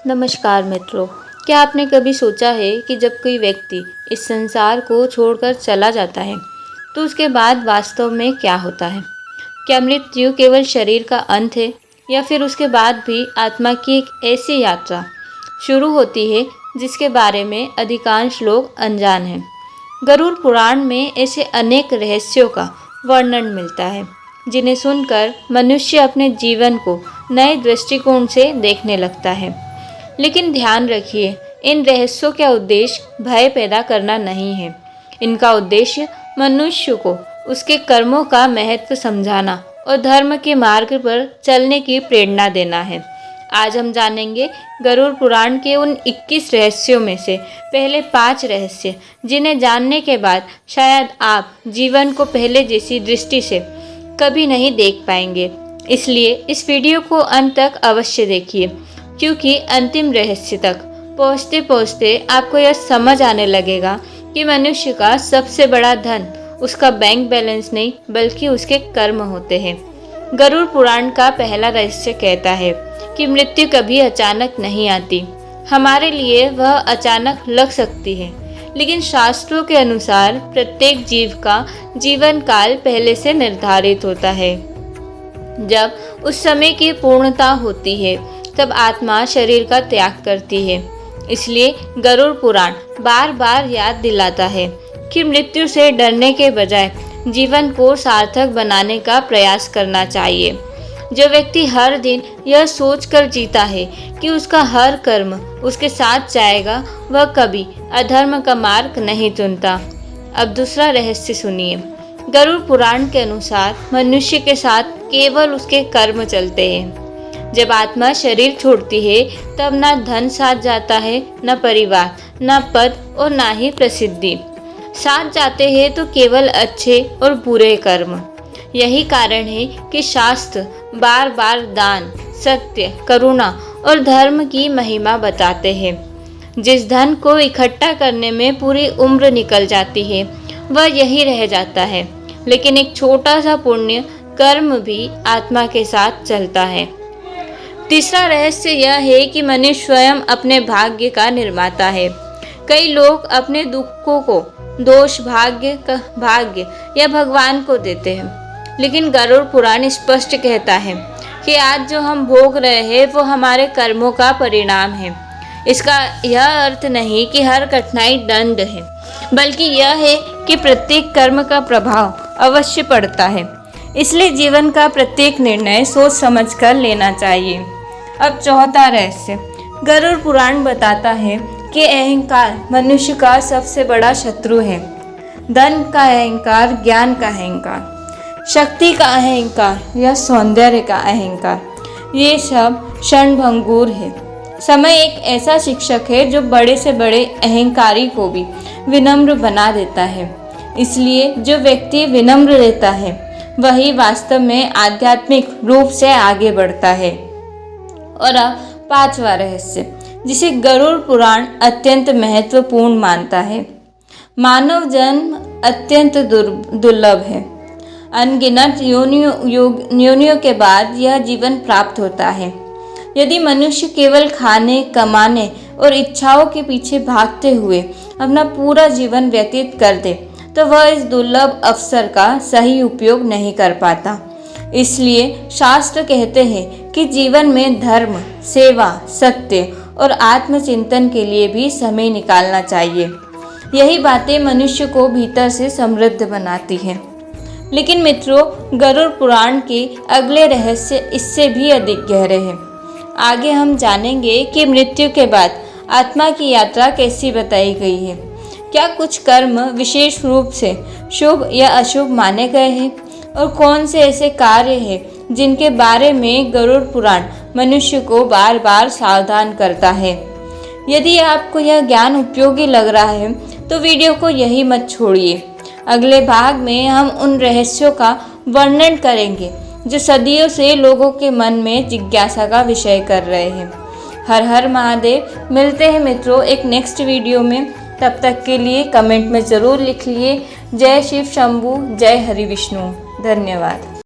नमस्कार मित्रों, क्या आपने कभी सोचा है कि जब कोई व्यक्ति इस संसार को छोड़कर चला जाता है तो उसके बाद वास्तव में क्या होता है? क्या मृत्यु केवल शरीर का अंत है या फिर उसके बाद भी आत्मा की एक ऐसी यात्रा शुरू होती है जिसके बारे में अधिकांश लोग अनजान हैं? गरुड़ पुराण में ऐसे अनेक रहस्यों का वर्णन मिलता है जिन्हें सुनकर मनुष्य अपने जीवन को नए दृष्टिकोण से देखने लगता है। लेकिन ध्यान रखिए, इन रहस्यों का उद्देश्य भय पैदा करना नहीं है। इनका उद्देश्य मनुष्य को उसके कर्मों का महत्व समझाना और धर्म के मार्ग पर चलने की प्रेरणा देना है। आज हम जानेंगे गरुड़ पुराण के उन 21 रहस्यों में से पहले 5 रहस्य, जिन्हें जानने के बाद शायद आप जीवन को पहले जैसी दृष्टि से कभी नहीं देख पाएंगे। इसलिए इस वीडियो को अंत तक अवश्य देखिए, क्योंकि अंतिम रहस्य तक पहुँचते पहुँचते आपको यह समझ आने लगेगा कि मनुष्य का सबसे बड़ा धन उसका बैंक बैलेंस नहीं बल्कि उसके कर्म होते हैं। गरुड़ पुराण का पहला रहस्य कहता है कि मृत्यु कभी अचानक नहीं आती। हमारे लिए वह अचानक लग सकती है, लेकिन शास्त्रों के अनुसार प्रत्येक जीव का जीवन काल पहले से निर्धारित होता है। जब उस समय की पूर्णता होती है तब आत्मा शरीर का त्याग करती है। इसलिए गरुड़ पुराण बार बार याद दिलाता है कि मृत्यु से डरने के बजाय जीवन को सार्थक बनाने का प्रयास करना चाहिए। जो व्यक्ति हर दिन यह सोचकर जीता है कि उसका हर कर्म उसके साथ जाएगा, वह कभी अधर्म का मार्ग नहीं चुनता। अब दूसरा रहस्य सुनिए। गरुड़ पुराण के अनुसार मनुष्य के साथ केवल उसके कर्म चलते हैं। जब आत्मा शरीर छोड़ती है तब ना धन साथ जाता है, न परिवार, न पद और ना ही प्रसिद्धि। साथ जाते हैं तो केवल अच्छे और बुरे कर्म। यही कारण है कि शास्त्र बार बार दान, सत्य, करुणा और धर्म की महिमा बताते हैं। जिस धन को इकट्ठा करने में पूरी उम्र निकल जाती है वह यही रह जाता है, लेकिन एक छोटा सा पुण्य कर्म भी आत्मा के साथ चलता है। तीसरा रहस्य यह है कि मनुष्य स्वयं अपने भाग्य का निर्माता है। कई लोग अपने दुखों को दोष भाग्य या भगवान को देते हैं, लेकिन गरुड़ पुराण स्पष्ट कहता है कि आज जो हम भोग रहे हैं वो हमारे कर्मों का परिणाम है। इसका यह अर्थ नहीं कि हर कठिनाई दंड है, बल्कि यह है कि प्रत्येक कर्म का प्रभाव अवश्य पड़ता है। इसलिए जीवन का प्रत्येक निर्णय सोच समझकर लेना चाहिए। अब चौथा रहस्य। गरुड़ पुराण बताता है कि अहंकार मनुष्य का सबसे बड़ा शत्रु है। धन का अहंकार, ज्ञान का अहंकार, शक्ति का अहंकार या सौंदर्य का अहंकार, ये सब क्षणभंगुर है। समय एक ऐसा शिक्षक है जो बड़े से बड़े अहंकारी को भी विनम्र बना देता है। इसलिए जो व्यक्ति विनम्र रहता है वही वास्तव में आध्यात्मिक रूप से आगे बढ़ता है। और अब पांचवा रहस्य, जिसे गरुड़ पुराण अत्यंत महत्वपूर्ण मानता है। मानव जन्म अत्यंत दुर्लभ है। अनगिनत योनियों के बाद यह जीवन प्राप्त होता है। यदि मनुष्य केवल खाने, कमाने और इच्छाओं के पीछे भागते हुए अपना पूरा जीवन व्यतीत कर दे तो वह इस दुर्लभ अवसर का सही उपयोग नहीं कर पाता। इसलिए शास्त्र कहते हैं कि जीवन में धर्म, सेवा, सत्य और आत्मचिंतन के लिए भी समय निकालना चाहिए। यही बातें मनुष्य को भीतर से समृद्ध बनाती हैं। लेकिन मित्रों, गरुड़ पुराण के अगले रहस्य इससे भी अधिक गहरे हैं। आगे हम जानेंगे कि मृत्यु के बाद आत्मा की यात्रा कैसी बताई गई है। क्या कुछ कर्म विशेष रूप से शुभ या अशुभ माने गए हैं और कौन से ऐसे कार्य हैं जिनके बारे में गरुड़ पुराण मनुष्य को बार बार सावधान करता है। यदि आपको यह ज्ञान उपयोगी लग रहा है तो वीडियो को यही मत छोड़िए। अगले भाग में हम उन रहस्यों का वर्णन करेंगे जो सदियों से लोगों के मन में जिज्ञासा का विषय कर रहे हैं। हर हर महादेव। मिलते हैं मित्रों एक नेक्स्ट वीडियो में। तब तक के लिए कमेंट में ज़रूर लिख लिए जय शिव शंभू, जय हरि विष्णु। धन्यवाद।